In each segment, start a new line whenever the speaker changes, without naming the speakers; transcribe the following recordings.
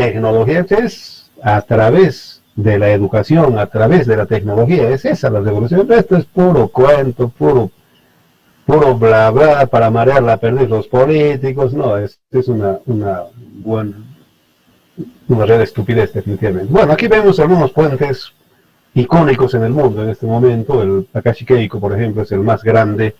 tecnología, es a través de la educación, a través de la tecnología, es esa la revolución. Esto es puro cuento, puro bla bla para marear la perdiz los políticos. No, es una real estupidez definitivamente. Bueno, aquí vemos algunos puentes icónicos en el mundo en este momento. El Takashi Keiko, por ejemplo, es el más grande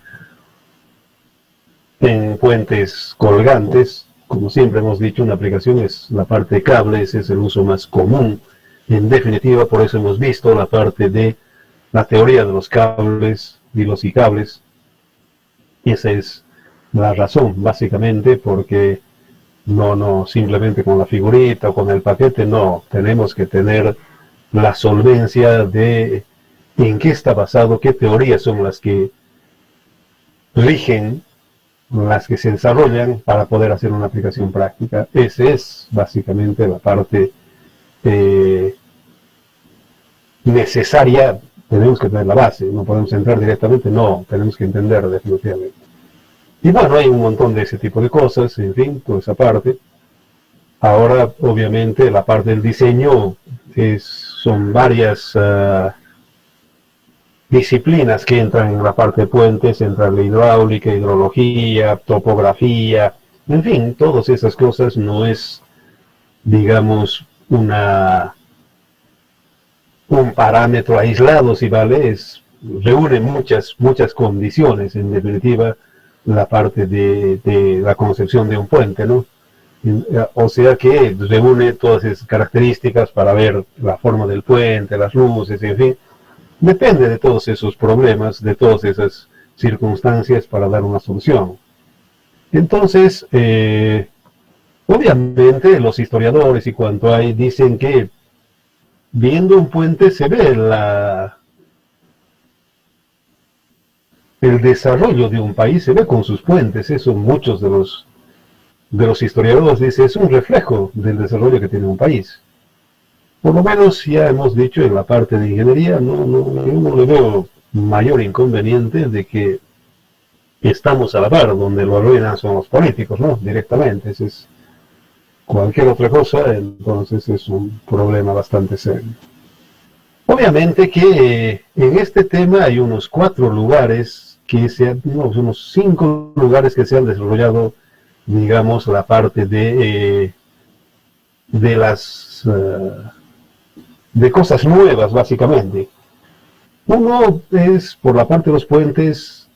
en puentes colgantes. Como siempre hemos dicho, una aplicación es la parte de cables, es el uso más común. En definitiva, por eso hemos visto la parte de la teoría de los cables y los icables. Esa es la razón, básicamente, porque no simplemente con la figurita o con el paquete, no, tenemos que tener la solvencia de en qué está basado, qué teorías son las que rigen, las que se desarrollan para poder hacer una aplicación práctica. Esa es básicamente la parte necesaria. Tenemos que tener la base, no podemos entrar directamente, no, tenemos que entender definitivamente. Y bueno, hay un montón de ese tipo de cosas, en fin, toda esa parte. Ahora, obviamente, la parte del diseño son varias disciplinas que entran en la parte de puentes, entra la hidráulica, hidrología, topografía, en fin, todas esas cosas. No es, digamos, un parámetro aislado, si vale, reúne muchas condiciones, en definitiva, la parte de la concepción de un puente, ¿no? O sea que reúne todas esas características para ver la forma del puente, las luces, en fin. Depende de todos esos problemas, de todas esas circunstancias para dar una solución. Entonces, obviamente los historiadores y cuanto hay dicen que viendo un puente se ve el desarrollo de un país, se ve con sus puentes. Eso muchos de los historiadores dicen, es un reflejo del desarrollo que tiene un país. Por lo menos ya hemos dicho en la parte de ingeniería, yo no le veo mayor inconveniente de que estamos a la par, donde lo arruinan son los políticos, ¿no? Directamente. Ese es cualquier otra cosa, entonces es un problema bastante serio. Obviamente que en este tema hay unos 4 lugares unos 5 lugares que se han desarrollado, digamos, la parte de cosas nuevas, básicamente. Uno es por la parte de los puentes,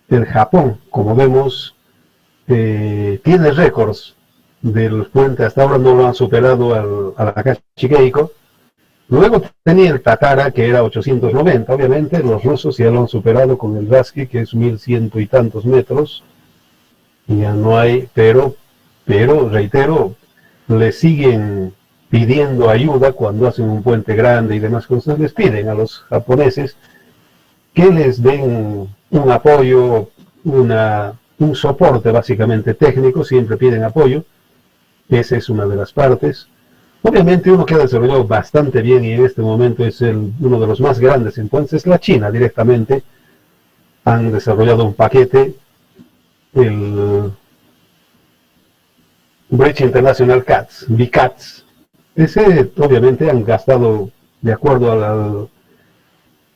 el Japón, como vemos, tiene récords del puente, hasta ahora no lo han superado al Takashi Keiko. Luego tenía el Tatara, que era 890, obviamente, los rusos ya lo han superado con el Rasky, que es 1100 y tantos metros, ya no hay, pero reitero, le siguen pidiendo ayuda cuando hacen un puente grande y demás cosas, les piden a los japoneses que les den un apoyo, un soporte básicamente técnico, siempre piden apoyo. Esa es una de las partes. Obviamente uno que ha desarrollado bastante bien y en este momento es uno de los más grandes en puentes, es la China directamente. Han desarrollado un paquete, el Bridge International CATS, BCATS. Ese obviamente han gastado, de acuerdo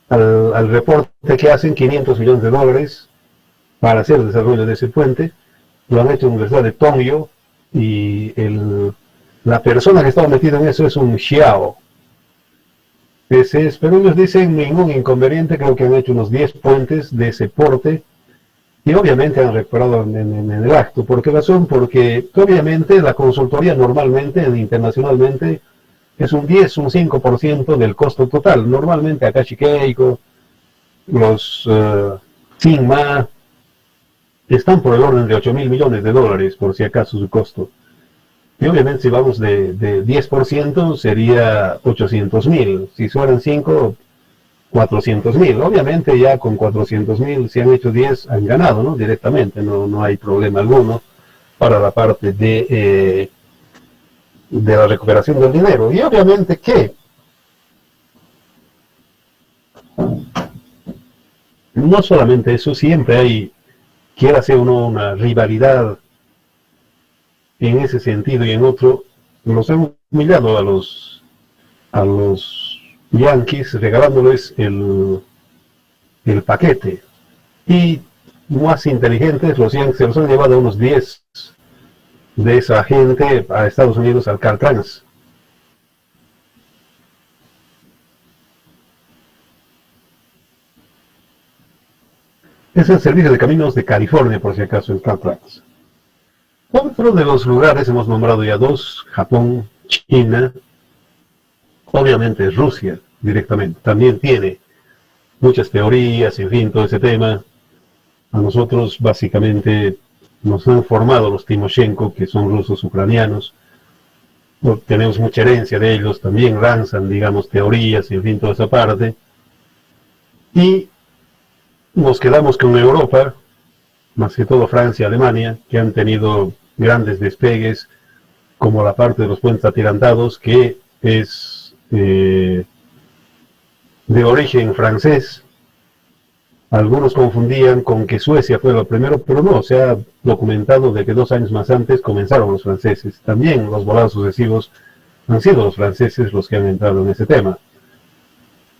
al reporte que hacen, $500 millones para hacer el desarrollo de ese puente. Lo han hecho en la Universidad de Tongyo y la persona que estaba metida en eso es un Xiao. Pero ellos dicen ningún inconveniente, creo que han hecho unos 10 puentes de ese porte y obviamente han recuperado en el acto. ¿Por qué razón? Porque obviamente la consultoría normalmente, internacionalmente, es un 10, un 5% del costo total. Normalmente Takashi Keiko, los Sigma, están por el orden de $8.000 millones, por si acaso su costo. Y obviamente si vamos de 10% sería 800.000. Si fueran 5, 400.000. Obviamente ya con 400.000, si han hecho 10, han ganado, ¿no? Directamente, no hay problema alguno para la parte de la recuperación del dinero. Y obviamente que no solamente eso, siempre quiera ser uno una rivalidad en ese sentido y en otro, los han humillado a los Yankees regalándoles el paquete. Y más inteligentes, los Yankees se los han llevado unos 10 de esa gente a Estados Unidos, al Caltrans. Es el Servicio de Caminos de California, por si acaso, el Caltrans. Otro de los lugares, hemos nombrado ya dos: Japón, China, obviamente Rusia directamente. También tiene muchas teorías, en fin, todo ese tema. A nosotros básicamente nos han formado los Timoshenko, que son rusos ucranianos. Tenemos mucha herencia de ellos, también lanzan, digamos, teorías, en fin, toda esa parte. Y nos quedamos con Europa, más que todo Francia, Alemania, que han tenido grandes despegues, como la parte de los puentes atirantados, que es de origen francés. Algunos confundían con que Suecia fue lo primero, pero no, se ha documentado de que 2 años más antes comenzaron los franceses. También los volados sucesivos han sido los franceses los que han entrado en ese tema.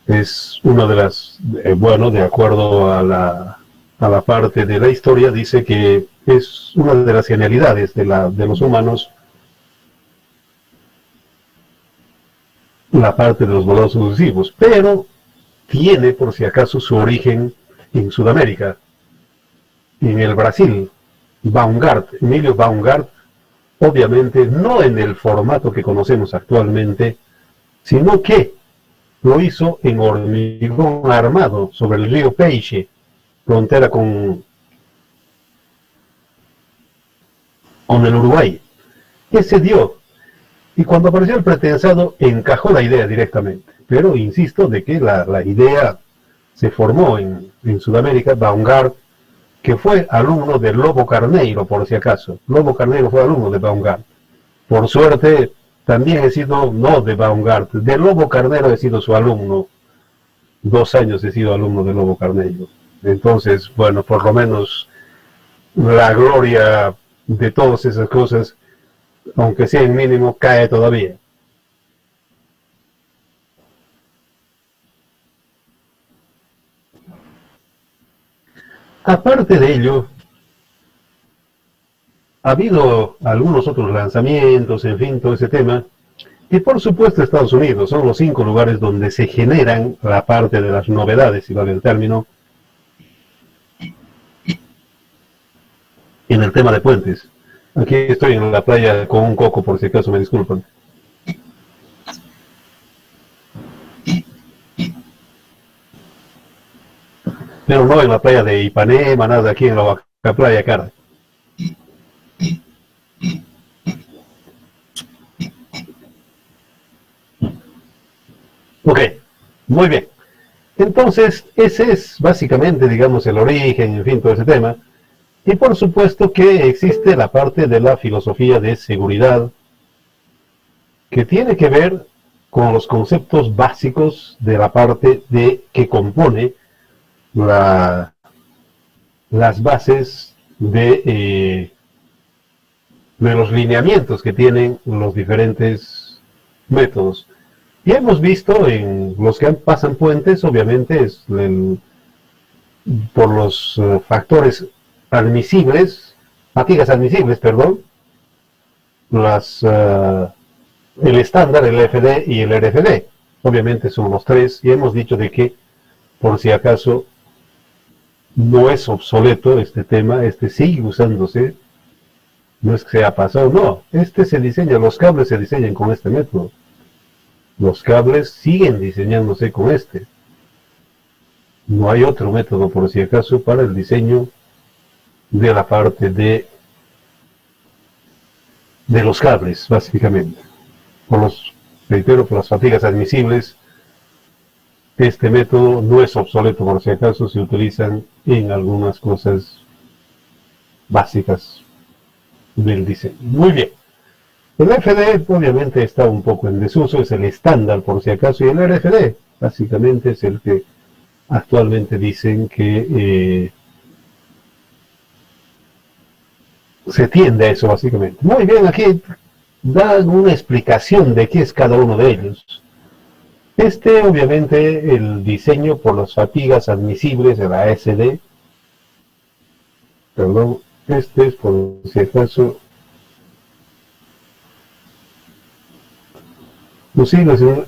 Es una de las, bueno, de acuerdo a la parte de la historia, dice que es una de las genialidades de los humanos, la parte de los volados sucesivos, pero tiene, por si acaso, su origen en Sudamérica, en el Brasil. Baumgart, Emilio Baumgart, obviamente no en el formato que conocemos actualmente, sino que lo hizo en hormigón armado sobre el río Peixe, frontera con el Uruguay. Ese dio, y cuando apareció el pretensado encajó la idea directamente, pero insisto de que la idea se formó en Sudamérica. Baumgart, que fue alumno de Lobo Carneiro, por si acaso. Lobo Carneiro fue alumno de Baumgart. Por suerte, también he sido, no de Baumgart, de Lobo Carneiro he sido su alumno. 2 años he sido alumno de Lobo Carneiro. Entonces, bueno, por lo menos la gloria de todas esas cosas, aunque sea en mínimo, cae todavía. Aparte de ello, ha habido algunos otros lanzamientos, en fin, todo ese tema. Y por supuesto Estados Unidos, son los 5 lugares donde se generan la parte de las novedades, si vale el término, en el tema de puentes. Aquí estoy en la playa con un coco, por si acaso me disculpan. Pero no en la playa de Ipanema, nada, aquí en la playa cara. Ok, muy bien. Entonces, ese es básicamente, digamos, el origen, en fin, todo ese tema. Y por supuesto que existe la parte de la filosofía de seguridad, que tiene que ver con los conceptos básicos de la parte que compone las bases de los lineamientos que tienen los diferentes métodos. Y hemos visto en los que pasan puentes, obviamente, es por los factores admisibles, fatigas admisibles, perdón, el estándar, el FD y el RFD. Obviamente son los 3, y hemos dicho de que, por si acaso, no es obsoleto este tema, sigue usándose, no es que se haya pasado, no, se diseña, los cables se diseñan con este método. Los cables siguen diseñándose con No hay otro método, por si acaso, para el diseño de la parte de los cables, básicamente. Reitero, por las fatigas admisibles, este método no es obsoleto, por si acaso, se utilizan en algunas cosas básicas del diseño. Muy bien. El FD obviamente está un poco en desuso, es el estándar por si acaso, y el RFD básicamente es el que actualmente dicen que se tiende a eso básicamente. Muy bien, aquí dan una explicación de qué es cada uno de ellos. Obviamente, el diseño por las fatigas admisibles de la ASD, perdón, es por si acaso, los siglos de...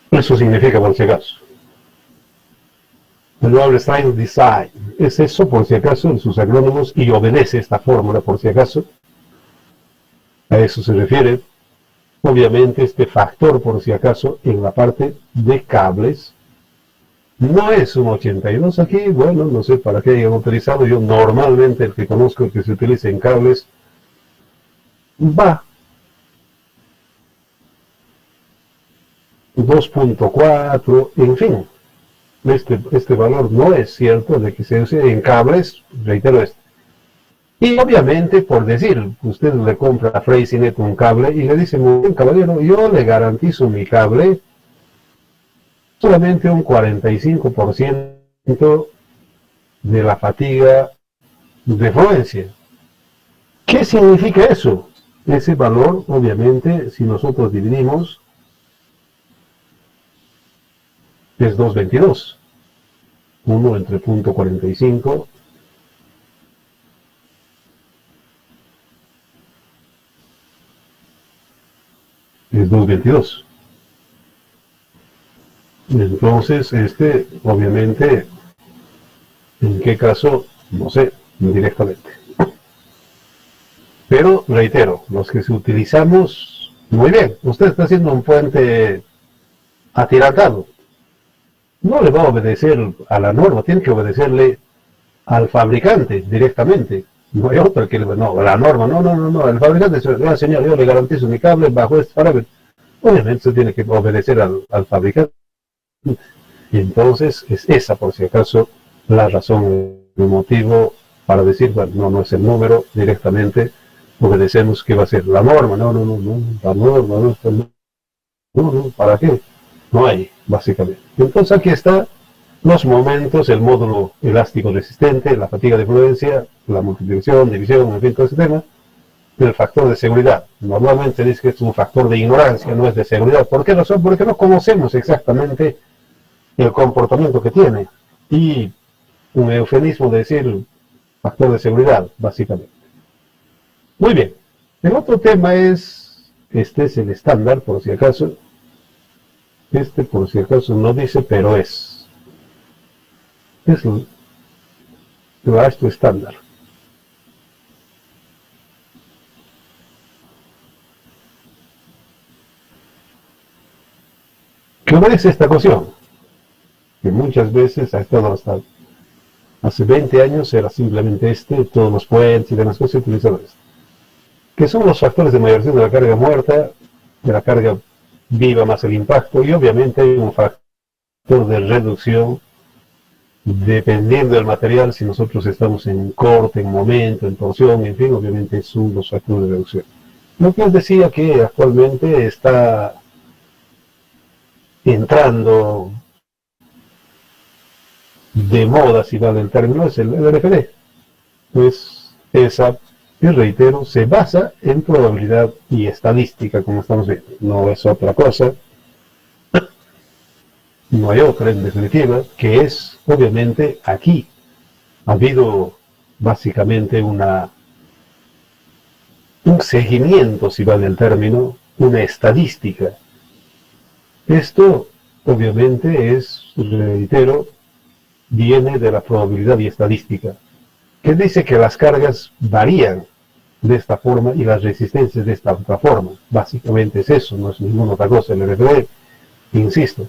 Eso significa, por si acaso. El Dual Style Design es eso, por si acaso, en sus acrónimos, y obedece esta fórmula, por si acaso. A eso se refiere. Obviamente, este factor, por si acaso, en la parte de cables, no es un 82 aquí. Bueno, no sé para qué hayan utilizado. Yo normalmente, el que conozco que se utiliza en cables, va 2.4, en fin, este valor no es cierto de que se use en cables, reitero esto. Y obviamente, por decir, usted le compra a Freycinet un cable y le dice, muy bien, caballero, yo le garantizo mi cable solamente un 45% de la fatiga de fluencia. ¿Qué significa eso? Ese valor, obviamente, si nosotros dividimos, es 2.22. 1 entre punto 45 es 2.22. Entonces, obviamente, ¿en qué caso? No sé, directamente. Pero, reitero, los que utilizamos, muy bien, usted está haciendo un puente atirantado. No le va a obedecer a la norma, tiene que obedecerle al fabricante directamente. No hay otra que no, la norma, no, el fabricante dice, señor, yo le garantizo mi cable bajo este parámetro. Obviamente se tiene que obedecer al fabricante. Y entonces es esa, por si acaso, la razón, el motivo para decir, bueno, no es el número, directamente obedecemos que va a ser la norma, no, la norma, no, ¿para qué? No hay, básicamente. Entonces aquí está los momentos, el módulo elástico resistente, la fatiga de fluencia, la multiplicación, división, en fin, todo ese tema, el factor de seguridad. Normalmente dice que es un factor de ignorancia, no es de seguridad. ¿Por qué razón? Porque no conocemos exactamente el comportamiento que tiene. Y un eufemismo de decir factor de seguridad, básicamente. Muy bien. El otro tema es, este es el estándar, por si acaso. Por si acaso no dice, pero es el gasto estándar. ¿Qué obedece esta ecuación? Que muchas veces ha estado hasta hace 20 años era simplemente todos los puentes y demás cosas se utilizaban esto. Que son los factores de mayoría de la carga muerta, de la carga viva más el impacto, y obviamente hay un factor de reducción dependiendo del material, si nosotros estamos en corte, en momento, en torsión, en fin, obviamente son los factores de reducción. Lo que os decía que actualmente está entrando de moda, si vale el término, es el RFD. Pues esa, y reitero, se basa en probabilidad y estadística, como estamos viendo. No es otra cosa, no hay otra en definitiva, que es, obviamente, aquí ha habido básicamente un seguimiento, si vale el término, una estadística. Esto, obviamente, reitero, viene de la probabilidad y estadística, que dice que las cargas varían de esta forma y las resistencias de esta otra forma. Básicamente es eso, no es ninguna otra cosa. El RFD, insisto,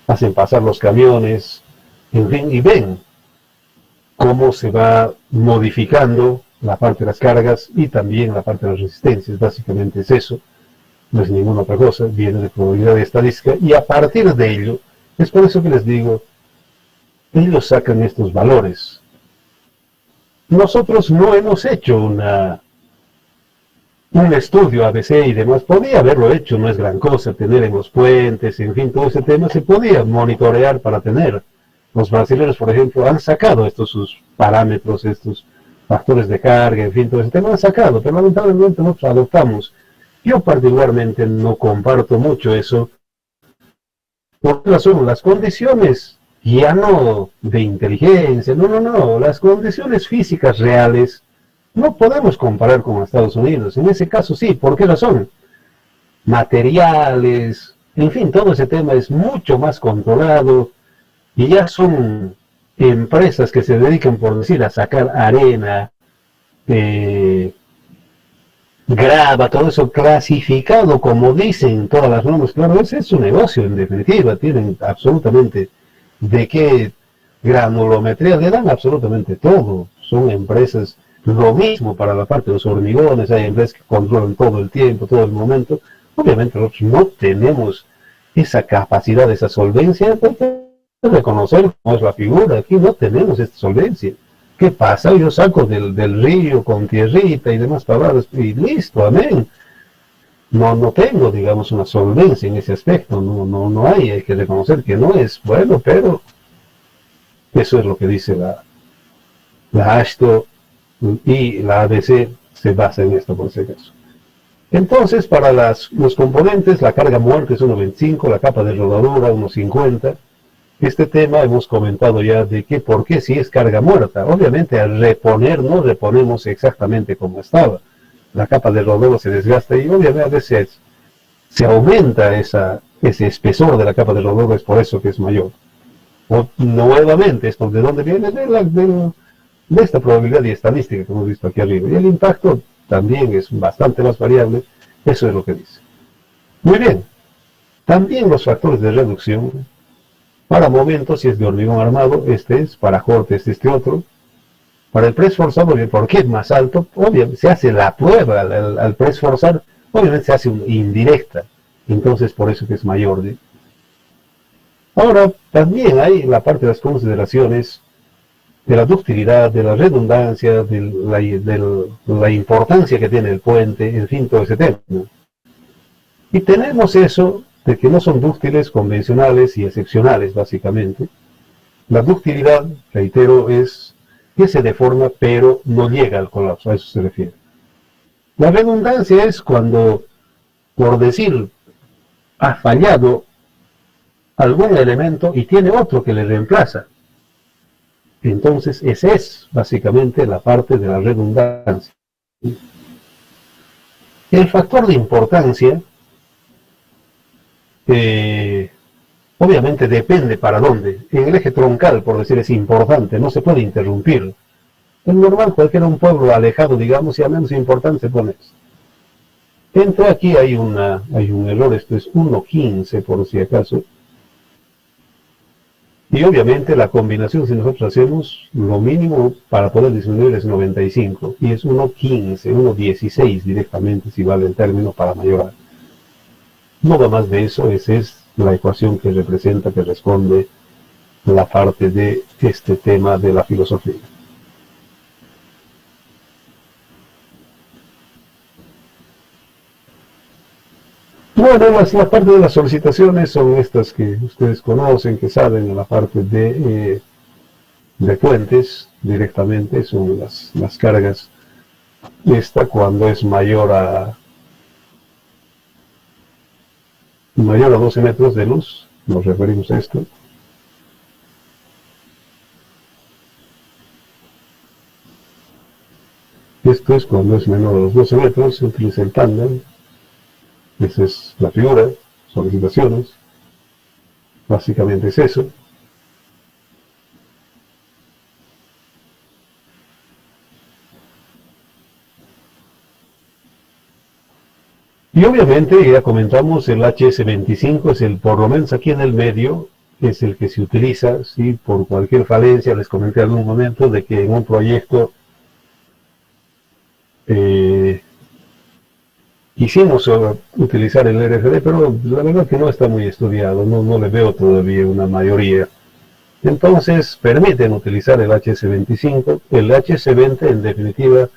hacen pasar los camiones, en fin, y ven cómo se va modificando la parte de las cargas y también la parte de las resistencias. Básicamente es eso. no es ninguna otra cosa, viene de probabilidad y estadística, y a partir de ello, es por eso que les digo, ellos sacan estos valores. Nosotros no hemos hecho un estudio ABC y demás, podía haberlo hecho, no es gran cosa tener en los puentes, en fin, todo ese tema se podía monitorear para tener. Los brasileños, por ejemplo, han sacado estos sus parámetros, estos factores de carga, en fin, todo ese tema han sacado, pero lamentablemente nosotros adoptamos. Yo particularmente no comparto mucho eso. ¿Por qué razón? Las condiciones ya no de inteligencia, no, las condiciones físicas reales no podemos comparar con Estados Unidos. En ese caso sí, ¿por qué razón? Materiales, en fin, todo ese tema es mucho más controlado y ya son empresas que se dedican, por decir, a sacar arena, grava, todo eso clasificado como dicen todas las normas. Claro, ese es su negocio en definitiva, tienen absolutamente de qué granulometría, le dan absolutamente todo. Son empresas, lo mismo para la parte de los hormigones, hay empresas que controlan todo el tiempo, todo el momento. Obviamente nosotros no tenemos esa capacidad, esa solvencia, porque reconocer cómo es la figura, aquí no tenemos esta solvencia. ¿Qué pasa? Yo saco del río con tierrita y demás palabras y listo, amén. No tengo, digamos, una solvencia en ese aspecto, no hay que reconocer que no es bueno, pero eso es lo que dice la AASHTO y la ABC se basa en esto por si acaso. Entonces, para los componentes, la carga muerta es 1.25, la capa de rodadura 1.50. Este tema hemos comentado ya de que por qué si es carga muerta. Obviamente al reponer no reponemos exactamente como estaba. La capa de rodadura se desgasta y obviamente a veces se aumenta ese espesor de la capa de rodadura, es por eso que es mayor. O nuevamente, ¿esto de dónde viene? De esta probabilidad y estadística que hemos visto aquí arriba. Y el impacto también es bastante más variable, eso es lo que dice. Muy bien, también los factores de reducción. Para momentos, si es de hormigón armado, este es, para cortes, este otro. Para el press forzado, ¿por qué es más alto? Obviamente, se hace la prueba al press forzar, obviamente se hace indirecta, entonces por eso que es mayor. ¿Sí? Ahora, también hay la parte de las consideraciones de la ductilidad, de la redundancia, de la importancia que tiene el puente, en fin, todo ese tema. Y tenemos eso de que no son dúctiles, convencionales y excepcionales, básicamente. La ductilidad, reitero, es que se deforma, pero no llega al colapso, a eso se refiere. La redundancia es cuando, por decir, ha fallado algún elemento y tiene otro que le reemplaza. Entonces, esa es básicamente la parte de la redundancia. El factor de importancia obviamente depende para dónde. En el eje troncal, por decir, es importante, no se puede interrumpir. Es normal, cualquiera un pueblo alejado, digamos, y a menos importante se pone eso. Dentro aquí hay un error, esto es 1.15 por si acaso. Y obviamente la combinación, si nosotros hacemos lo mínimo para poder disminuir es 95, y es 1.15, 1.16 directamente, si vale el término, para mayorar. No va más de eso, esa es la ecuación que representa, que responde la parte de este tema de la filosofía. Bueno, la parte de las solicitaciones son estas que ustedes conocen, que saben, en la parte de puentes directamente, son las cargas. Esta cuando es mayor a 12 metros de luz, nos referimos a esto. Esto es cuando es menor a los 12 metros, se utiliza el tándem. Esa es la figura, solicitaciones. Básicamente es eso. Y obviamente, ya comentamos, el HS25 es el, por lo menos aquí en el medio, es el que se utiliza, ¿sí? Por cualquier falencia. Les comenté en algún momento de que en un proyecto Quisimos utilizar el RFD, pero la verdad que no está muy estudiado, no le veo todavía una mayoría. Entonces permiten utilizar el HS25, el HS20 en definitiva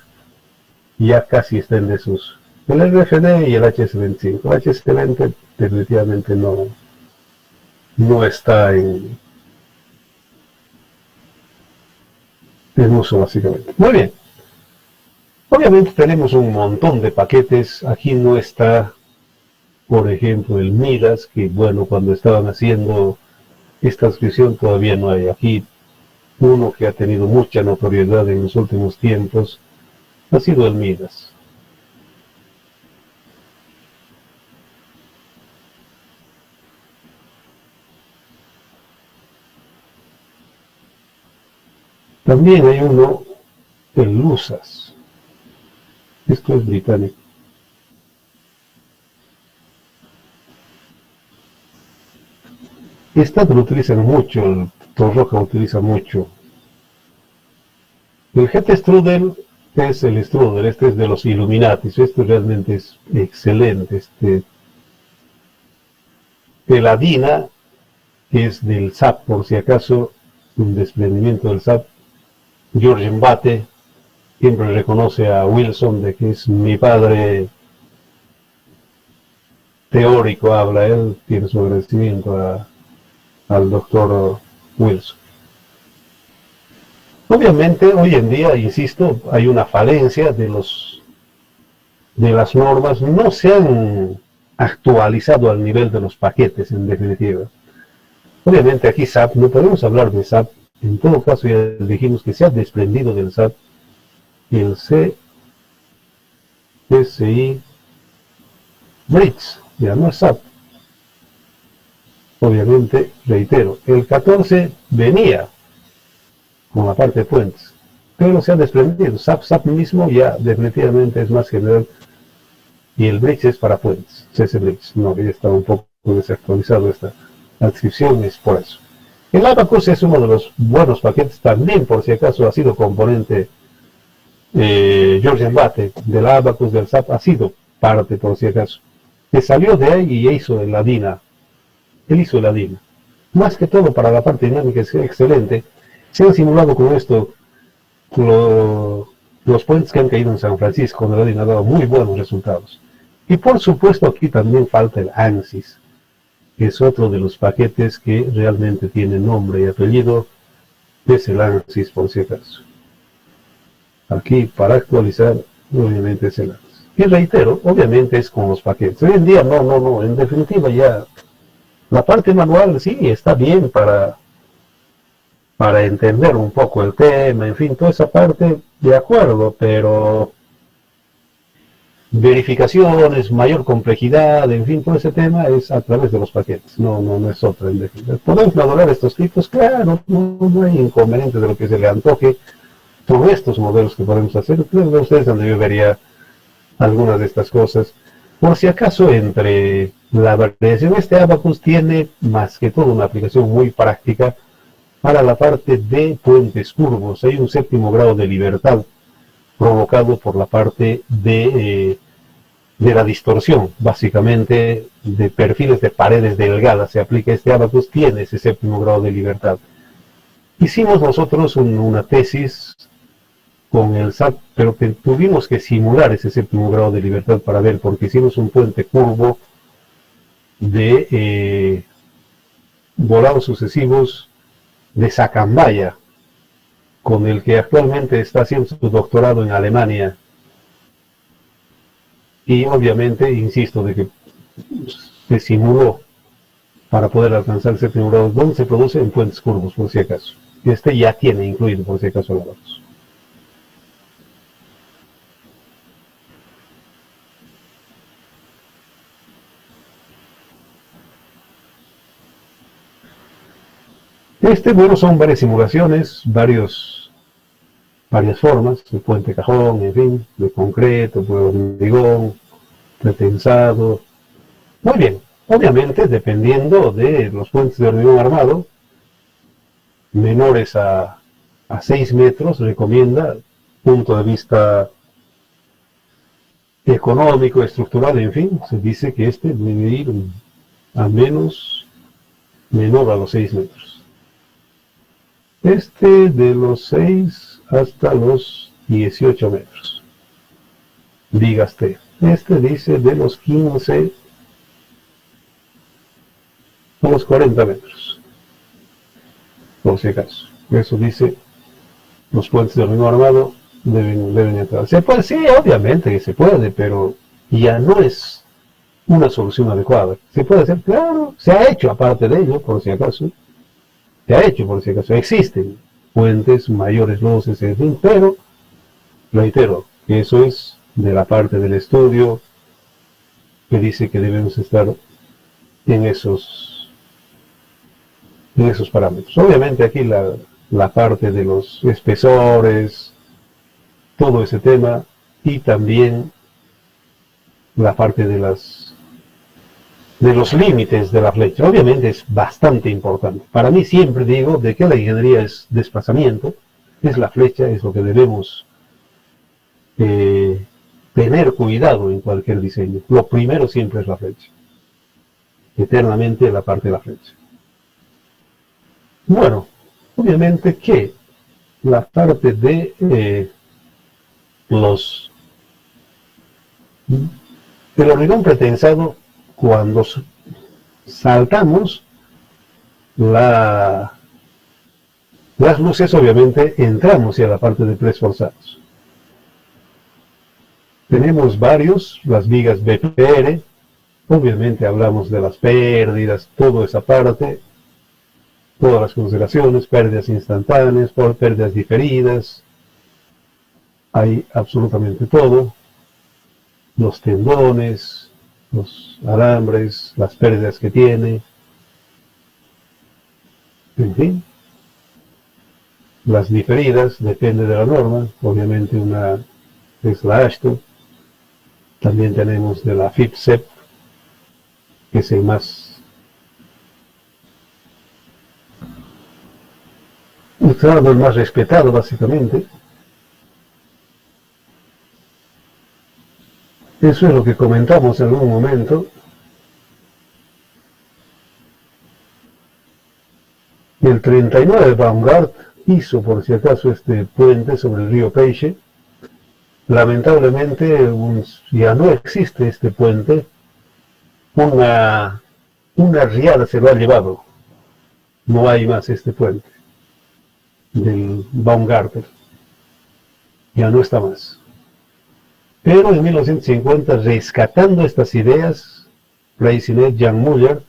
ya casi está en desuso. El RFD y el HS25. El HS20 definitivamente no está en uso básicamente. Muy bien. Obviamente tenemos un montón de paquetes. Aquí no está, por ejemplo, el Midas, que bueno, cuando estaban haciendo esta inscripción todavía no hay. Aquí uno que ha tenido mucha notoriedad en los últimos tiempos ha sido el Midas. También hay uno, el Lusas. Esto es británico. Esta lo utilizan mucho, el Torroja lo utiliza mucho. El GT Strudel es el Strudel, este es de los Illuminatis, esto realmente es excelente. El Adina, que es del SAP, por si acaso, un desprendimiento del SAP. George Mbate siempre reconoce a Wilson de que es mi padre teórico, habla él, tiene su agradecimiento al doctor Wilson. Obviamente, hoy en día, insisto, hay una falencia de las normas, no se han actualizado al nivel de los paquetes, en definitiva. Obviamente aquí SAP, no podemos hablar de SAP, en todo caso ya dijimos que se ha desprendido del SAP, y el CSI Bridge, ya no es SAP. Obviamente, reitero, el 14 venía con la parte de puentes, pero se ha desprendido. SAP mismo ya definitivamente es más general, y el Bridge es para puentes, CS Bridge, no, ya está un poco desactualizado esta adscripción, es por eso. El Abacus es uno de los buenos paquetes, también por si acaso ha sido componente George Mbate del Abacus del SAP, ha sido parte por si acaso, que salió de ahí y hizo el Adina, él hizo el Adina, más que todo para la parte dinámica es excelente. Se han simulado con esto los puentes que han caído en San Francisco, donde el Adina ha dado muy buenos resultados. Y por supuesto aquí también falta el ANSYS, que es otro de los paquetes que realmente tiene nombre y apellido, es el ANSYS por si acaso. Aquí para actualizar, obviamente es el ANSYS. Y reitero, obviamente es con los paquetes. Hoy en día no, en definitiva ya la parte manual sí está bien para entender un poco el tema, en fin, toda esa parte de acuerdo, pero verificaciones, mayor complejidad, en fin, todo ese tema es a través de los paquetes, no es otra. ¿Podemos valorar estos tipos? Claro, no hay inconveniente de lo que se le antoje sobre estos modelos que podemos hacer. Creo que ustedes donde yo vería algunas de estas cosas. Por si acaso, entre la variación, este Abacus tiene más que todo una aplicación muy práctica para la parte de puentes curvos. Hay un séptimo grado de libertad provocado por la parte de la distorsión, básicamente de perfiles de paredes delgadas. Se aplica este Abacus, tiene ese séptimo grado de libertad. Hicimos nosotros una tesis con el SAP, pero que tuvimos que simular ese séptimo grado de libertad para ver, porque hicimos un puente curvo de volados sucesivos de Sacambaya, con el que actualmente está haciendo su doctorado en Alemania. Y obviamente, insisto, de que se simuló para poder alcanzar el séptimo grado, donde se produce en puentes curvos, por si acaso. Este ya tiene incluido, por si acaso, la Abacus. Bueno, son varias simulaciones, varias formas, de puente cajón, en fin, de concreto, de hormigón, pretensado. Muy bien, obviamente dependiendo de los puentes de hormigón armado, menores a 6 metros, recomienda, punto de vista económico, estructural, en fin, se dice que este debe ir a menor a los 6 metros. Este de los 6 hasta los 18 metros. Vigas T. Este dice de los 15 a los 40 metros. Por si acaso. Eso dice los puentes de hormigón armado deben entrar. Se puede, sí, obviamente que se puede, pero ya no es una solución adecuada. Se puede hacer, claro, se ha hecho aparte de ello, por si acaso. Se ha hecho, por si acaso. Existen puentes, mayores luces, en fin, pero, reitero, que eso es de la parte del estudio que dice que debemos estar en esos parámetros. Obviamente aquí la parte de los espesores, todo ese tema, y también la parte de los límites de la flecha. Obviamente es bastante importante. Para mí siempre digo de que la ingeniería es desplazamiento, es la flecha, es lo que debemos tener cuidado en cualquier diseño. Lo primero siempre es la flecha. Eternamente la parte de la flecha. Bueno, obviamente que la parte de el hormigón pretensado, cuando saltamos las luces, obviamente entramos ya a la parte de preesforzados. Tenemos varios, las vigas BPR, obviamente hablamos de las pérdidas, toda esa parte, todas las consideraciones, pérdidas instantáneas, pérdidas diferidas, hay absolutamente todo, los tendones, los alambres, las pérdidas que tiene, en fin, las diferidas, depende de la norma, obviamente una es la AASHTO, también tenemos de la FIPSEP, que es el más el más respetado básicamente. Eso es lo que comentamos en algún momento. El 39 Baumgart hizo, por si acaso, este puente sobre el río Peixe. Lamentablemente ya no existe este puente. Una riada se lo ha llevado. No hay más este puente del Baumgartner. Ya no está más. Pero en 1950, rescatando estas ideas, Freycinet, Jan Müller,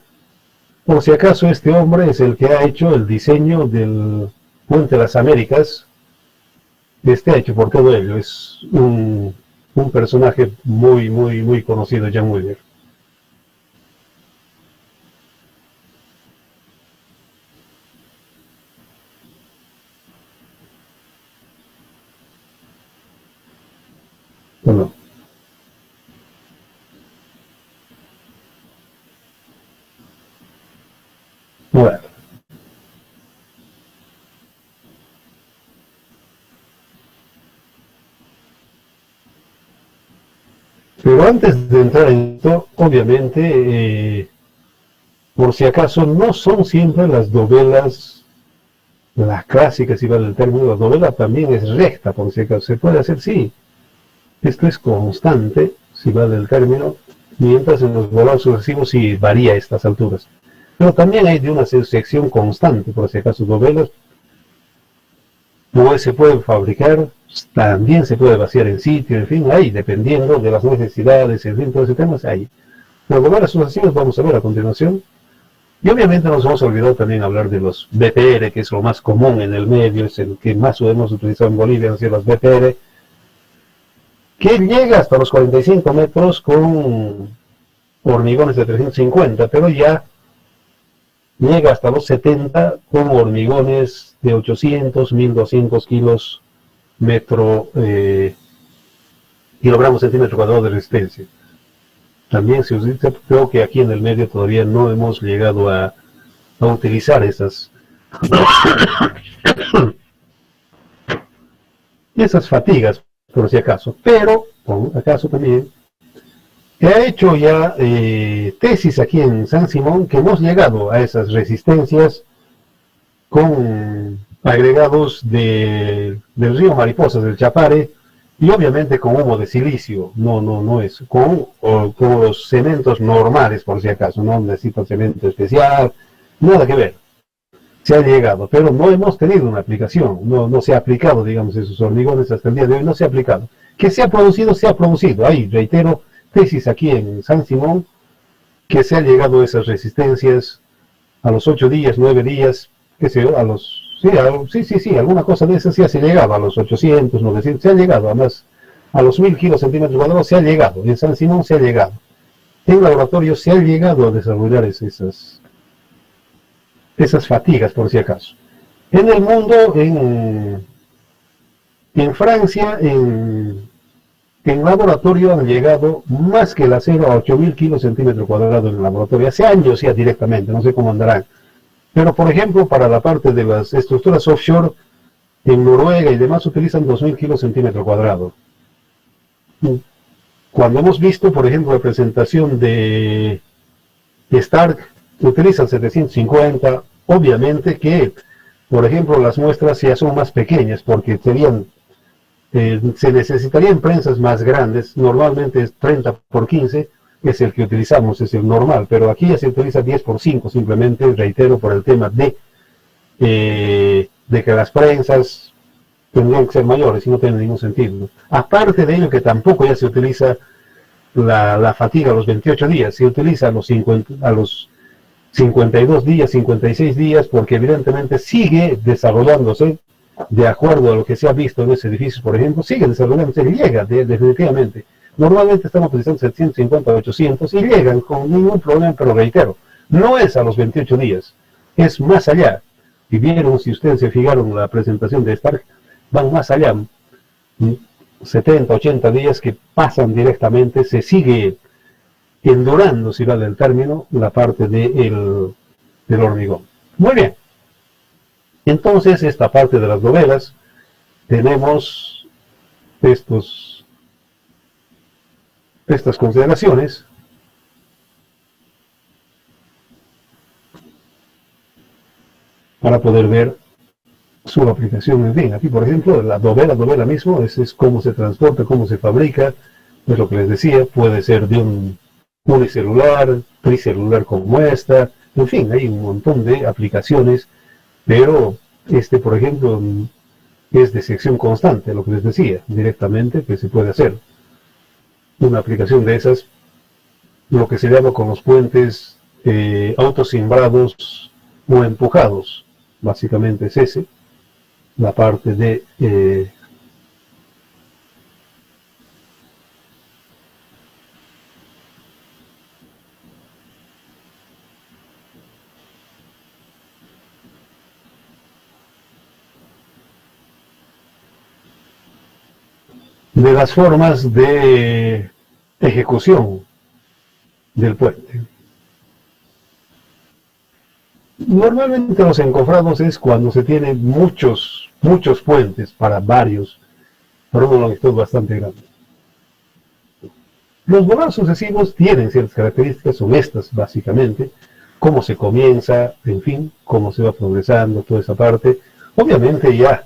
por si acaso este hombre es el que ha hecho el diseño del Puente de las Américas, ha hecho por todo ello, es un personaje muy conocido, Jan Müller. Bueno. Bueno. Pero antes de entrar en esto, obviamente, por si acaso, no son siempre las dovelas, las clásicas, si vale el término, la dovela también es recta, por si acaso, se puede hacer, sí. Esto es constante, si vale el término, mientras en los volados sucesivos sí varía a estas alturas. Pero también hay de una sección constante, por si acaso, dovelas, no se pueden fabricar, también se puede vaciar en sitio, en fin, ahí, dependiendo de las necesidades, en fin, todo ese tema, ahí. Las dovelas sucesivas vamos a ver a continuación. Y obviamente nos vamos a olvidar también hablar de los BPR, que es lo más común en el medio, es el que más hemos utilizado en Bolivia, han sido los BPR, que llega hasta los 45 metros con hormigones de 350, pero ya llega hasta los 70 con hormigones de 800, 1200 kilos kilogramos centímetro cuadrado de resistencia. También se utiliza, creo que aquí en el medio todavía no hemos llegado a utilizar esas fatigas, por si acaso, pero por acaso también He hecho ya tesis aquí en San Simón que hemos llegado a esas resistencias con agregados del río Mariposas, del Chapare, y obviamente con humo de silicio, no es, con los cementos normales por si acaso, no necesito cemento especial, nada que ver. Se ha llegado, pero no hemos tenido una aplicación, no se ha aplicado, digamos, esos hormigones hasta el día de hoy, no se ha aplicado. Que se ha producido, ahí reitero, tesis aquí en San Simón, que se ha llegado a esas resistencias a los 8 días, 9 días, qué sé yo, sí, alguna cosa de esas ya se ha llegado, a los 800, 900, se ha llegado, además, a los 1000 kilos centímetros cuadrados se ha llegado, en San Simón se ha llegado. En laboratorio se ha llegado a desarrollar esas fatigas, por si acaso. En el mundo, en Francia, en laboratorio han llegado más que el acero a 8000 kilos centímetros cuadrados en el laboratorio. Hace años ya directamente, no sé cómo andarán. Pero, por ejemplo, para la parte de las estructuras offshore, en Noruega y demás utilizan 2000 kilos centímetros cuadrados. Cuando hemos visto, por ejemplo, la presentación de Stark, utilizan 750, obviamente que, por ejemplo, las muestras ya son más pequeñas, porque se necesitarían prensas más grandes, normalmente es 30 por 15, es el que utilizamos, es el normal, pero aquí ya se utiliza 10 por 5, simplemente, reitero, por el tema de que las prensas tendrían que ser mayores y no tiene ningún sentido. Aparte de ello, que tampoco ya se utiliza la fatiga a los 28 días, se utiliza a los 52 días, 56 días, porque evidentemente sigue desarrollándose, de acuerdo a lo que se ha visto en ese edificio, por ejemplo, sigue desarrollándose y llega definitivamente. Normalmente estamos utilizando 750, 800 y llegan con ningún problema, pero reitero, no es a los 28 días, es más allá. Y vieron, si ustedes se fijaron la presentación de Stark, van más allá, 70, 80 días que pasan directamente, se sigue endurando, si vale el término, la parte del hormigón. Muy bien. Entonces, esta parte de las novelas, tenemos estas consideraciones. Para poder ver su aplicación. En fin, aquí por ejemplo, la novela mismo, es cómo se transporta, cómo se fabrica, es lo que les decía, puede ser de un unicelular, tricelular como esta, en fin, hay un montón de aplicaciones, pero por ejemplo, es de sección constante, lo que les decía, directamente, que se puede hacer. Una aplicación de esas, lo que se llama con los puentes autosimbrados o empujados, básicamente es ese, la parte de las formas de ejecución del puente. Normalmente los encofrados es cuando se tienen muchos puentes para una longitud bastante grande. Los volados sucesivos tienen ciertas características, son estas básicamente, cómo se comienza, en fin, cómo se va progresando, toda esa parte. Obviamente ya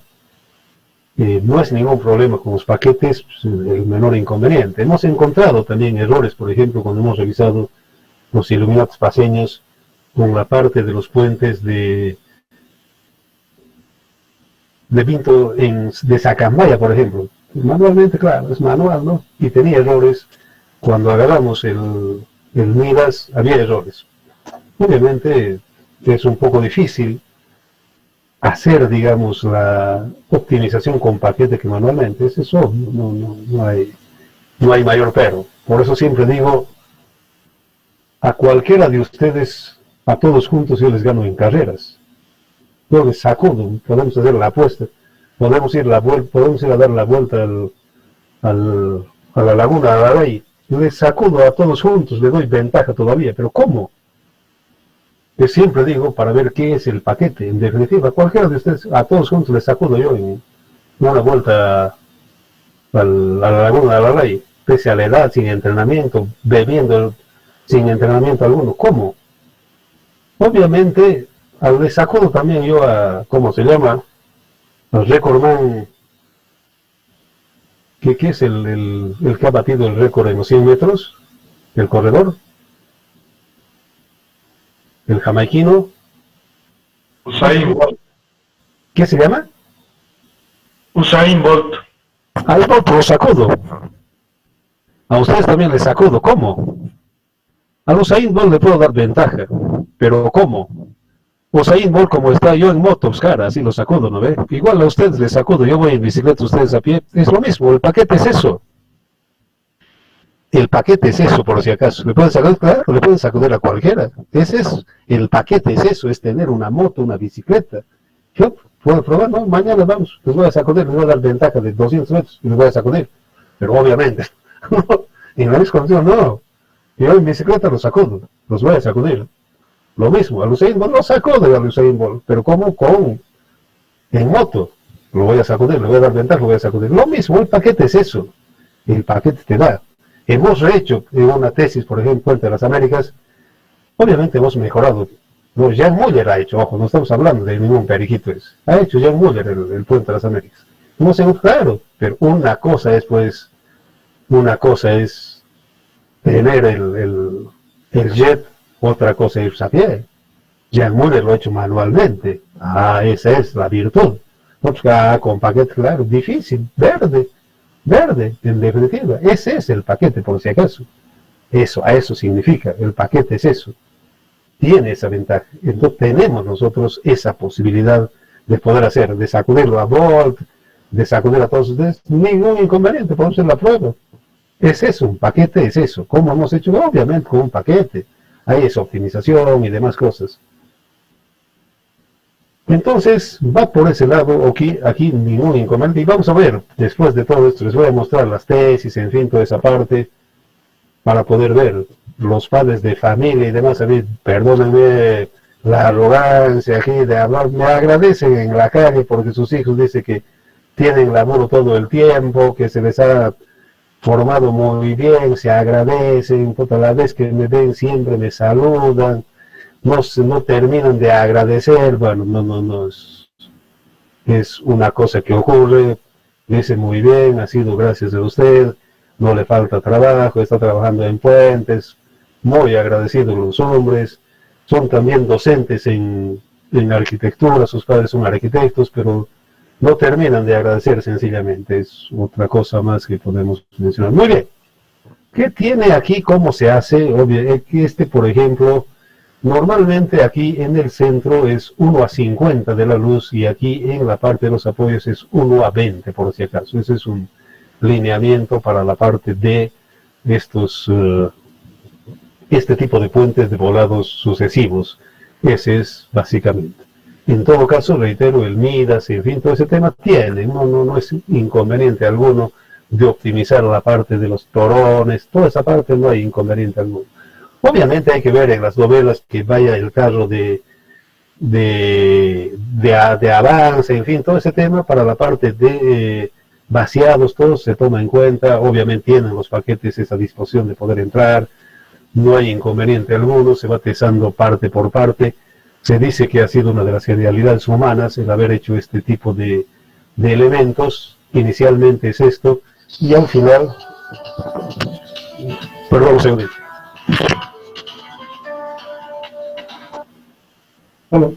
no es ningún problema con los paquetes, pues, el menor inconveniente. Hemos encontrado también errores, por ejemplo, cuando hemos revisado los iluminatos paseños con la parte de los puentes de Pinto de Sacambaya, por ejemplo. Manualmente, claro, es manual, ¿no? Y tenía errores. Cuando agarramos el Midas, había errores. Obviamente es un poco difícil hacer, digamos, la optimización con paquete que manualmente. Es eso, no hay mayor pero. Por eso siempre digo, a cualquiera de ustedes, a todos juntos yo les gano en carreras. Yo les sacudo, podemos hacer la apuesta, podemos ir a dar la vuelta a la laguna, a la ley. Yo les sacudo a todos juntos, les doy ventaja todavía, pero ¿cómo? Yo siempre digo, para ver qué es el paquete. En definitiva, cualquiera de ustedes, a todos juntos les sacudo yo en una vuelta a la laguna, a la ley. pese a la edad, sin entrenamiento, bebiendo sin entrenamiento alguno. ¿Cómo? Obviamente, le sacudo también yo a, ¿cómo se llama? Al recordman, que es el que ha batido el récord en los 100 metros, el corredor, el jamaiquino.
Usain Bolt.
¿Qué se llama?
Usain Bolt.
Al otro lo sacudo. A ustedes también les sacudo. ¿Cómo? A Usain Bolt le puedo dar ventaja. ¿Pero cómo? Usain Bolt como está yo en moto, pues cara, así lo sacudo, ¿no ve? Igual a ustedes les sacudo, yo voy en bicicleta, ustedes a pie. Es lo mismo, el paquete es eso. El paquete es eso, por si acaso. ¿Le pueden sacudir? Claro, le pueden sacudir a cualquiera. Ese es, el paquete es eso, es tener una moto, una bicicleta. Yo puedo probar, ¿no? Mañana vamos, les voy a sacudir, les voy a dar ventaja de 200 metros y les voy a sacudir. Pero obviamente, en la misma condición, no. Yo en bicicleta los sacudo, los voy a sacudir. Lo mismo, a Usain Bolt lo sacudo a Usain Bolt, pero ¿cómo? En moto. Lo voy a sacudir, le voy a dar ventaja, lo voy a sacudir. Lo mismo, el paquete es eso. El paquete te da. Hemos hecho en una tesis, por ejemplo, Puente de las Américas, obviamente hemos mejorado. No, Jan Muller ha hecho, ojo, no estamos hablando de ningún periquito. Ha hecho Jan Muller el Puente de las Américas. Hemos claro, pero una cosa es, pues, una cosa es tener el jet, otra cosa es a pie. Jan Muller lo ha hecho manualmente. Esa es la virtud. Con paquete, claro, difícil, verde, en definitiva. Ese es el paquete, por si acaso. A eso significa, el paquete es eso. Tiene esa ventaja. Entonces tenemos nosotros esa posibilidad de poder hacer, de sacudirlo a Bolt, de sacudir a todos ustedes, ningún inconveniente, podemos hacer la prueba. Es eso, un paquete es eso. ¿Cómo hemos hecho? Obviamente con un paquete. Hay esa optimización y demás cosas. Entonces, va por ese lado, aquí ningún inconveniente. Y vamos a ver, después de todo esto, les voy a mostrar las tesis, en fin, toda esa parte, para poder ver los padres de familia y demás. A mí, perdónenme la arrogancia aquí de hablar, me agradecen en la calle porque sus hijos dicen que tienen laburo todo el tiempo, que se les ha formado muy bien, se agradecen, toda la vez que me ven siempre me saludan. No terminan de agradecer, bueno, no, es una cosa que ocurre, dice muy bien, ha sido gracias a usted, no le falta trabajo, está trabajando en puentes, muy agradecidos los hombres, son también docentes en arquitectura, sus padres son arquitectos, pero no terminan de agradecer sencillamente, es otra cosa más que podemos mencionar. Muy bien, ¿qué tiene aquí? ¿Cómo se hace? Obvio, por ejemplo, normalmente aquí en el centro es 1:50 de la luz y aquí en la parte de los apoyos es 1:20 por si acaso. Ese es un lineamiento para la parte de este tipo de puentes de volados sucesivos. Ese es básicamente. En todo caso, reitero, el Midas, en fin, todo ese tema tiene, no es inconveniente alguno de optimizar la parte de los torones, toda esa parte no hay inconveniente alguno. Obviamente hay que ver en las novelas que vaya el carro de avance, en fin, todo ese tema para la parte de vaciados, todo se toma en cuenta. Obviamente tienen los paquetes esa disposición de poder entrar, no hay inconveniente alguno, se va testando parte por parte. Se dice que ha sido una de las genialidades humanas el haber hecho este tipo de elementos. Inicialmente es esto, y al final, perdón un segundito. Hola.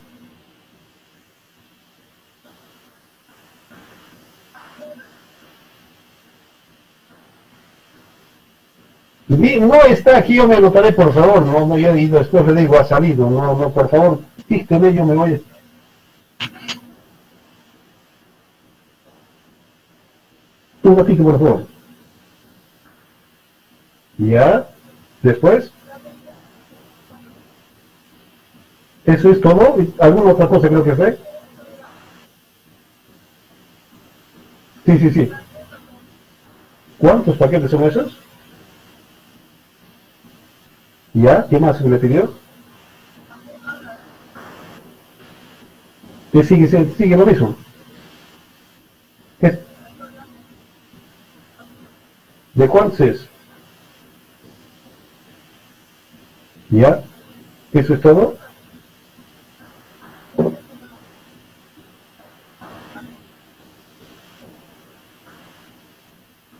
No está aquí, yo me notaré, por favor, no, ya he ido, después le digo, ha salido, no, por favor, dígame, yo me voy. Un ratito, por favor. ¿Ya? ¿Después? ¿Eso es todo? ¿Alguna otra cosa creo que hacer? Sí. ¿Cuántos paquetes son esos? ¿Ya? ¿Qué más se le pidió? Sigue lo mismo. ¿De cuántos es? ¿Ya? ¿Eso es todo?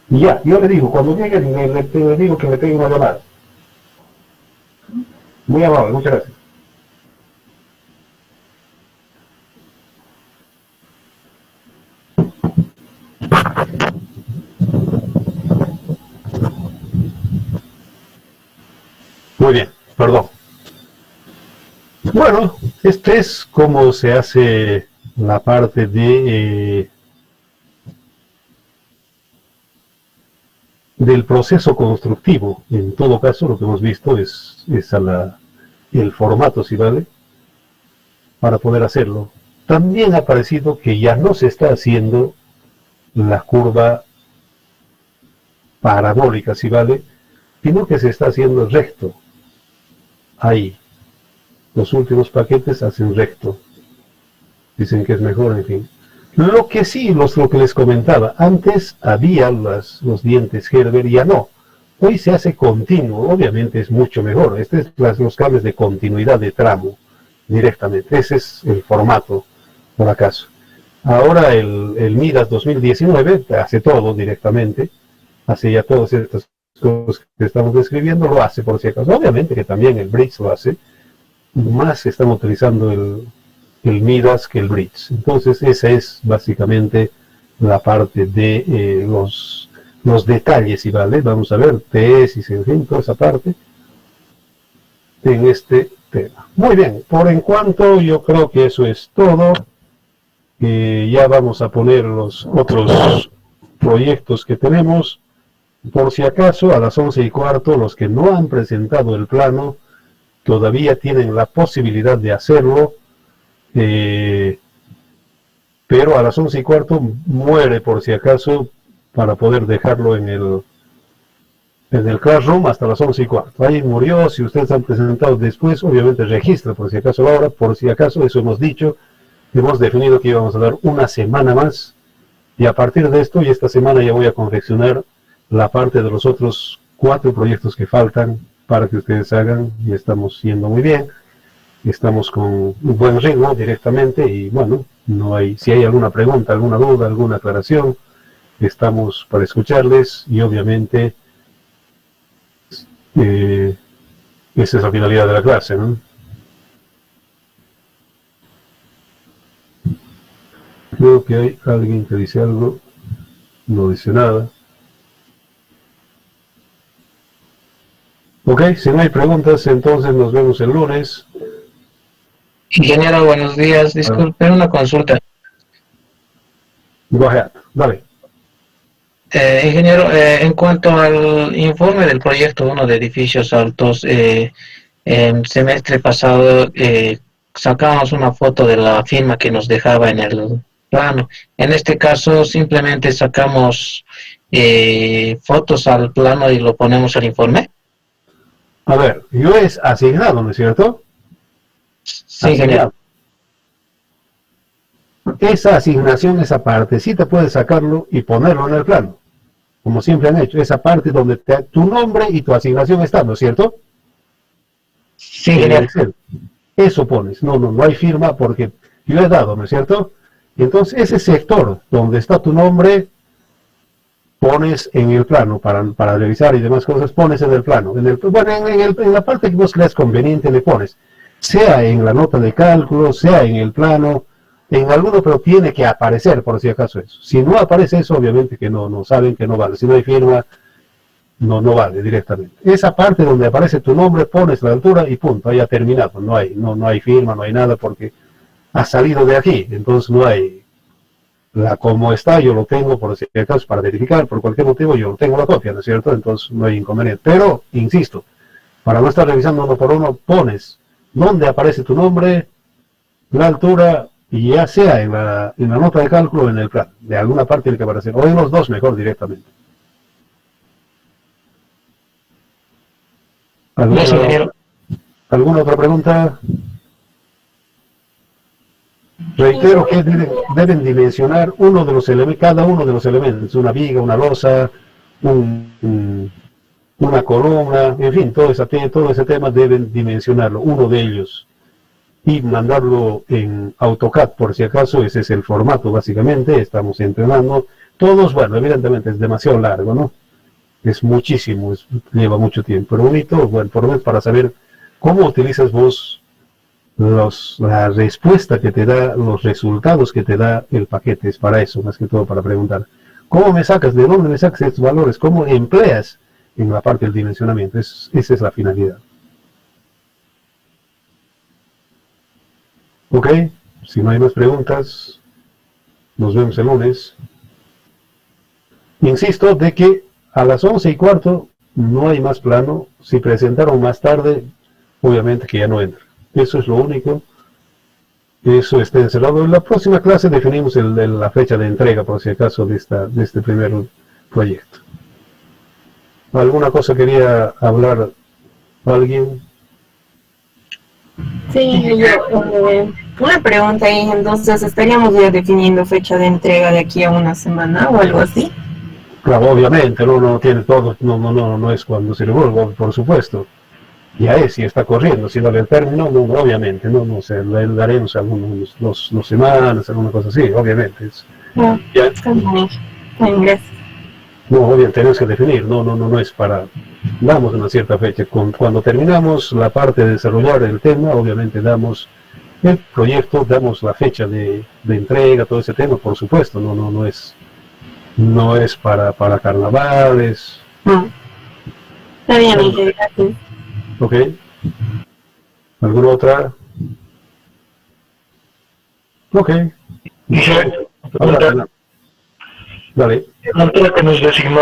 Ya, yo le digo, cuando llegue le digo que me pegue una llamada. Muy amable, muchas gracias. Muy bien, perdón. Bueno, este es cómo se hace la parte de del proceso constructivo. En todo caso, lo que hemos visto es el formato, si vale, para poder hacerlo. También ha parecido que ya no se está haciendo la curva parabólica, si vale, sino que se está haciendo recto. Ahí. Los últimos paquetes hacen recto. Dicen que es mejor, en fin. Lo que sí, lo que les comentaba, antes había los dientes Gerber, ya no. Hoy se hace continuo, obviamente es mucho mejor. Este es los cables de continuidad de tramo, directamente. Ese es el formato, por acaso. Ahora el Midas 2019 hace todo directamente, hace ya todas estas cosas que estamos describiendo, lo hace por si acaso. Obviamente que también el Bridge lo hace, más están utilizando el Midas que el Bridge. Entonces esa es básicamente la parte de los detalles, y vale, vamos a ver tesis, en fin, toda esa parte en este tema. Muy bien, por en cuanto yo creo que eso es todo. Ya vamos a poner los otros proyectos que tenemos. Por si acaso, a las 11:15, los que no han presentado el plano todavía tienen la posibilidad de hacerlo, pero a las 11:15 muere, por si acaso, para poder dejarlo en el Classroom hasta las 11:15. Ahí murió. Si ustedes han presentado después, obviamente registra por si acaso la hora. Por si acaso, eso hemos dicho. Hemos definido que íbamos a dar una semana más, y a partir de esto, y esta semana ya voy a confeccionar la parte de los otros 4 proyectos que faltan para que ustedes hagan, y estamos yendo muy bien, estamos con un buen ritmo directamente, y bueno, no hay, si hay alguna pregunta, alguna duda, alguna aclaración, estamos para escucharles, y obviamente esa es la finalidad de la clase, ¿no? Creo que hay alguien que dice algo, no dice nada. Ok, si no hay preguntas, entonces nos vemos el lunes.
Ingeniero, buenos días. Disculpe, una consulta.
Go ahead, dale.
Ingeniero, en cuanto al informe del proyecto 1 de edificios altos, en semestre pasado sacamos una foto de la firma que nos dejaba en el plano. En este caso, simplemente sacamos fotos al plano y lo ponemos al informe.
A ver, yo es asignado, ¿no es cierto?
Sí, ingeniero.
Esa asignación, esa partecita, puedes sacarlo y ponerlo en el plano, como siempre han hecho. Esa parte donde tu nombre y tu asignación están, ¿no es cierto?
Sí, ingeniero.
Eso pones. No hay firma porque yo he dado, ¿no es cierto? Y entonces ese sector donde está tu nombre, pones en el plano para revisar y demás cosas, pones en el plano. En la parte que vos creas conveniente le pones, sea en la nota de cálculo, sea en el plano, en alguno, pero tiene que aparecer por si acaso eso. Si no aparece eso, obviamente que no saben que no vale. Si no hay firma, no vale directamente. Esa parte donde aparece tu nombre, pones la altura y punto, haya terminado. No hay firma, no hay nada porque ha salido de aquí, entonces no hay. Como está, yo lo tengo por si acaso para verificar, por cualquier motivo yo tengo la copia, ¿no es cierto? Entonces no hay inconveniente. Pero, insisto, para no estar revisando uno por uno, pones donde aparece tu nombre, la altura, y ya sea en la nota de cálculo o en el plan. De alguna parte tiene que aparecer, o en los dos mejor directamente. ¿Alguna otra pregunta? Reitero que deben dimensionar cada uno de los elementos, una viga, una losa, una columna, en fin, todo ese tema deben dimensionarlo, uno de ellos, y mandarlo en AutoCAD, por si acaso. Ese es el formato, básicamente. Estamos entrenando todos. Bueno, evidentemente es demasiado largo, ¿no? Es muchísimo, lleva mucho tiempo, pero bonito, bueno, por lo menos para saber cómo utilizas vos la respuesta que te da, los resultados que te da el paquete. Es para eso, más que todo para preguntar, ¿cómo me sacas? ¿De dónde me sacas estos valores? ¿Cómo empleas en la parte del dimensionamiento? Esa es la finalidad. Ok, si no hay más preguntas, nos vemos el lunes. Insisto de que a las 11:15 no hay más plano. Si presentaron más tarde, obviamente que ya no entra. Eso es lo único. Eso está encerrado. En la próxima clase definimos la fecha de entrega, por si acaso, de este primer proyecto. ¿Alguna cosa quería hablar alguien?
Sí, una pregunta ahí. Entonces, ¿estaríamos ya definiendo fecha de entrega de aquí a una semana o algo así?
Claro, obviamente, no tiene todo, no es cuando se le vuelva, por supuesto. Ya es, si está corriendo, si no le término, obviamente, no sé, le daremos algunos dos semanas, alguna cosa así, obviamente.
No, está bien, gracias.
No, obviamente tenemos que definir, no es para, damos una cierta fecha. Cuando terminamos la parte de desarrollar el tema, obviamente damos el proyecto, damos la fecha de entrega, todo ese tema, por supuesto, no es para carnavales.
No. Está bien, Miguel, gracias.
Ok. ¿Alguna otra? Ok. Dale.
La altura que nos designó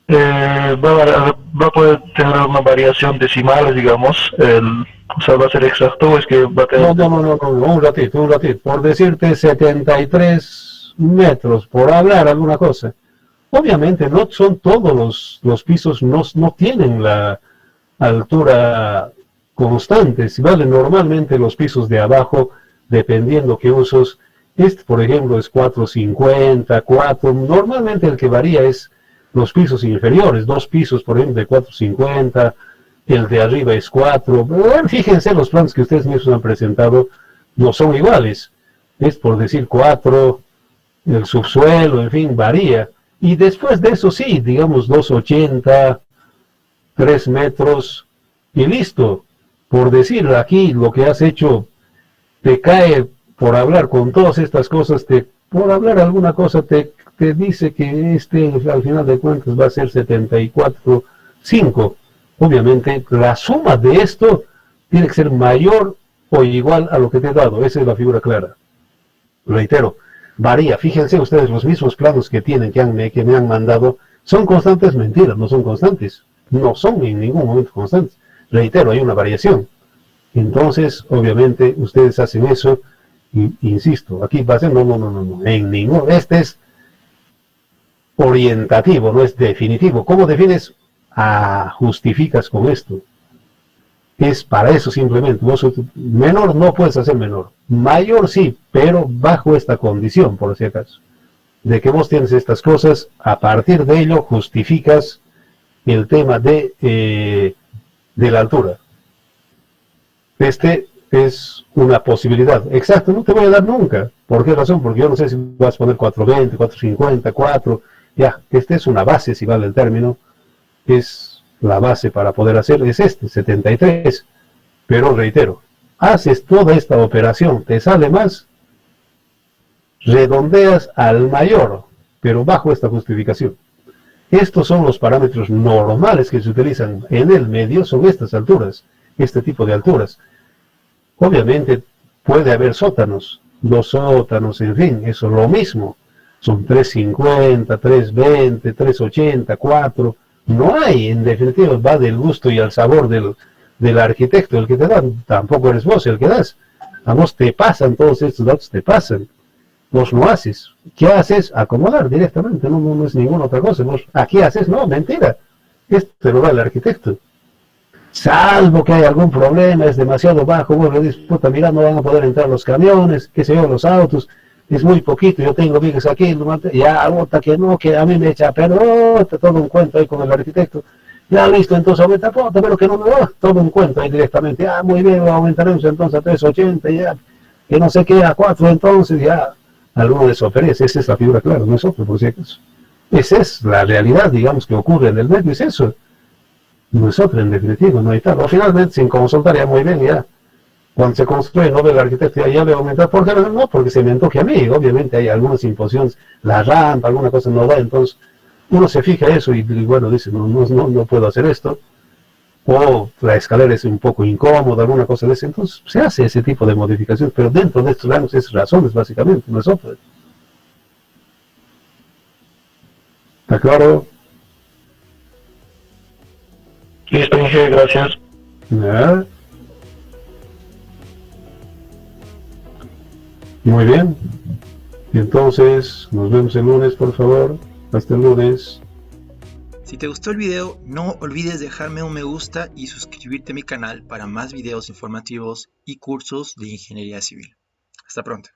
va a poder tener una variación decimal, digamos, o sea, va a ser exacto, o es que va a tener...
No, un ratito. Por decirte 73 metros, por hablar alguna cosa. Obviamente no son todos los pisos, no tienen la altura constante. Si vale, normalmente los pisos de abajo, dependiendo qué usos, por ejemplo es 450, 4, normalmente el que varía es los pisos inferiores, 2 pisos por ejemplo de 450, el de arriba es 4, fíjense los planos que ustedes mismos han presentado, no son iguales, es por decir 4, el subsuelo, en fin, varía, y después de eso sí, digamos 280, 3 metros, y listo, por decir aquí lo que has hecho, te cae por hablar con todas estas cosas, por hablar alguna cosa, te dice que al final de cuentas va a ser 74,5. Obviamente, la suma de esto tiene que ser mayor o igual a lo que te he dado. Esa es la figura clara. Reitero, varía. Fíjense ustedes, los mismos planos que tienen, que me han mandado, son constantes. Mentiras, no son constantes. No son en ningún momento constantes. Reitero, hay una variación. Entonces, obviamente, ustedes hacen eso. Y, insisto, aquí va a ser, no, en ningún, este es orientativo, no es definitivo. ¿Cómo defines? Justificas con esto. Es para eso simplemente. Menor no puedes hacer menor. Mayor sí, pero bajo esta condición, por si acaso. De que vos tienes estas cosas, a partir de ello justificas el tema de la altura. Es una posibilidad. Exacto, no te voy a dar nunca. ¿Por qué razón? Porque yo no sé si vas a poner 420, 450, 4. Ya, es una base, si vale el término. Es la base para poder hacer, es 73. Pero reitero, haces toda esta operación, te sale más, redondeas al mayor, pero bajo esta justificación. Estos son los parámetros normales que se utilizan en el medio, son estas alturas, este tipo de alturas. Obviamente puede haber sótanos, 2 sótanos, en fin, eso es lo mismo. Son 350, 320, 380, 4. No hay, en definitiva, va del gusto y al sabor del arquitecto, el que te da. Tampoco eres vos el que das. A vos te pasan todos estos datos, te pasan. Vos no haces. ¿Qué haces? Acomodar directamente, no es ninguna otra cosa. Vos, ¿qué haces? No, mentira. Esto te lo da el arquitecto. Salvo que hay algún problema, es demasiado bajo, vos le dices, puta, mira, no van a poder entrar los camiones, qué sé yo, los autos, es muy poquito, yo tengo vigas aquí, ya aguanta que no, que a mí me echa, pero todo un cuento ahí con el arquitecto. Ya listo, entonces aumenta, pero que no me va, todo un cuento ahí directamente, muy bien, aumentaremos entonces a 380, ya, que no sé qué, a 4, entonces ya, alguno desoperece, esa es la figura, claro, no es otro, por si acaso. Esa es la realidad, digamos, que ocurre en el medio, es eso. No es otra, en definitivo, no hay tal. O finalmente, sin consultar, ya muy bien, ya. Cuando se construye, no ve el arquitecto, ya le aumenta. ¿Por qué no? Porque se me antoje a mí. Obviamente hay algunas imposiciones, la rampa, alguna cosa no va, entonces uno se fija eso y bueno, dice, no puedo hacer esto. O la escalera es un poco incómoda, alguna cosa de eso. Entonces se hace ese tipo de modificaciones, pero dentro de estos rangos es razones, básicamente, no es otra. ¿Está claro?
Listo, Inge, gracias.
¿Ya? Muy bien. Y entonces, nos vemos el lunes, por favor. Hasta el lunes.
Si te gustó el video, no olvides dejarme un me gusta y suscribirte a mi canal para más videos informativos y cursos de ingeniería civil. Hasta pronto.